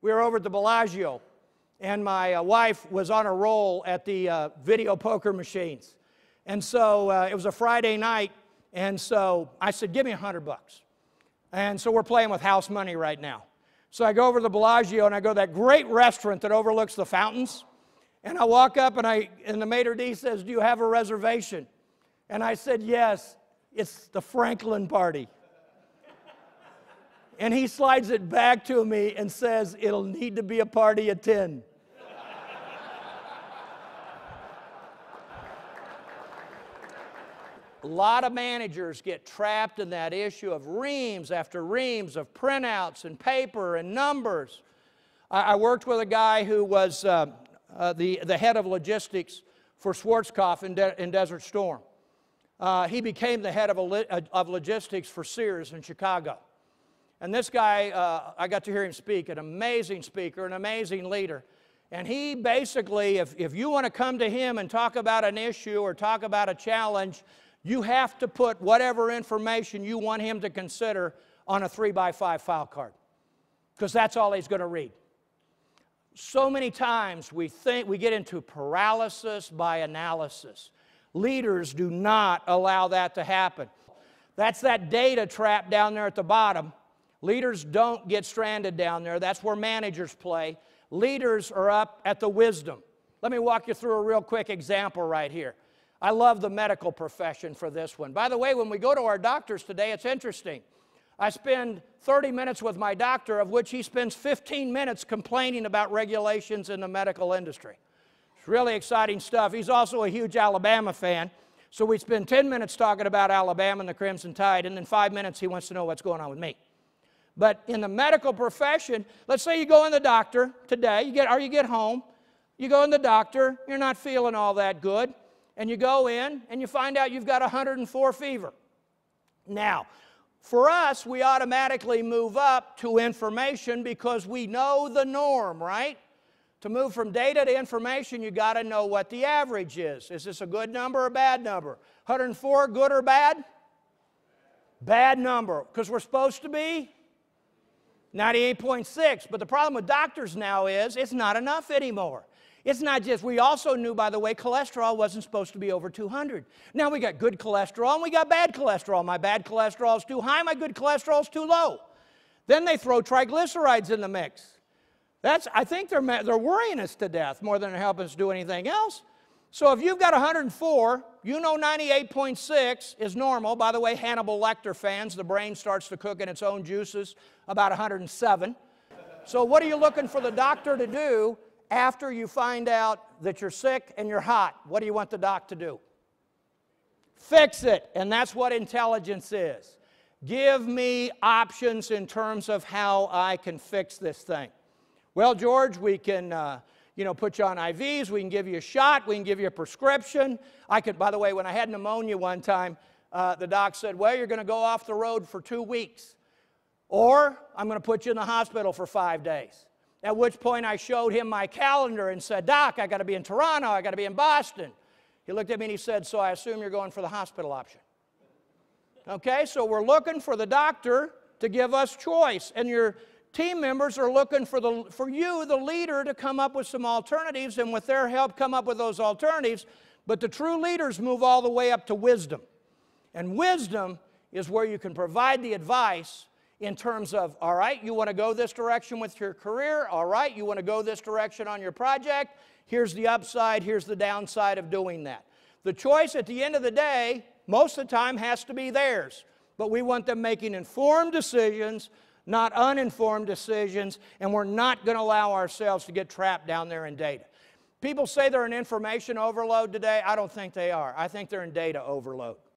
We were over at the Bellagio, and my wife was on a roll at the video poker machines. And so it was a Friday night, and so I said, give me $100. And so we're playing with house money right now. So I go over to the Bellagio, and I go to that great restaurant that overlooks the fountains. And I walk up, and the maitre d' says, do you have a reservation? And I said, yes, it's the Franklin party. And he slides it back to me and says, it'll need to be a party of 10. A lot of managers get trapped in that issue of reams after reams of printouts and paper and numbers. I worked with a guy who was the head of logistics for Schwarzkopf in Desert Storm. He became the head of logistics for Sears in Chicago. And this guy, I got to hear him speak, an amazing speaker, an amazing leader. And he basically, if you want to come to him and talk about an issue or talk about a challenge, you have to put whatever information you want him to consider on a 3x5 file card, because that's all he's going to read. So many times we get into paralysis by analysis. Leaders do not allow that to happen. That's that data trap down there at the bottom. Leaders don't get stranded down there. That's where managers play. Leaders are up at the wisdom. Let me walk you through a real quick example right here. I love the medical profession for this one. By the way, when we go to our doctors today, it's interesting. I spend 30 minutes with my doctor, of which he spends 15 minutes complaining about regulations in the medical industry. It's really exciting stuff. He's also a huge Alabama fan, so we spend 10 minutes talking about Alabama and the Crimson Tide, and then 5 minutes he wants to know what's going on with me. But in the medical profession, let's say you go in the doctor today, you get home, you go in the doctor, you're not feeling all that good, and you go in and you find out you've got 104 fever. Now, for us, we automatically move up to information because we know the norm, right? To move from data to information, you got to know what the average is. Is this a good number or a bad number? 104, good or bad? Bad number, because we're supposed to be 98.6. But the problem with doctors now is it's not enough anymore. It's not just, we also knew, by the way, cholesterol wasn't supposed to be over 200. Now we got good cholesterol and we got bad cholesterol. My bad cholesterol is too high, my good cholesterol is too low. Then they throw triglycerides in the mix. I think they're worrying us to death more than helping us do anything else. So if you've got 104, you know 98.6 is normal. By the way, Hannibal Lecter fans, the brain starts to cook in its own juices about 107. So what are you looking for the doctor to do after you find out that you're sick and you're hot? What do you want the doc to do? Fix it. And that's what intelligence is. Give me options in terms of how I can fix this thing. Well, George, we can put you on IVs, we can give you a shot, we can give you a prescription. By the way, when I had pneumonia one time, the doc said, well, you're going to go off the road for 2 weeks, or I'm going to put you in the hospital for 5 days. At which point I showed him my calendar and said, Doc, I got to be in Toronto, I got to be in Boston. He looked at me and he said, so I assume you're going for the hospital option. Okay, so we're looking for the doctor to give us choice, and your team members are looking for you, the leader, to come up with some alternatives, and with their help come up with those alternatives. But the true leaders move all the way up to wisdom. And wisdom is where you can provide the advice in terms of, all right, you want to go this direction with your career, all right, you want to go this direction on your project, here's the upside, here's the downside of doing that. The choice at the end of the day, most of the time, has to be theirs. But we want them making informed decisions, not uninformed decisions, and we're not going to allow ourselves to get trapped down there in data. People say they're in information overload today. I don't think they are. I think they're in data overload.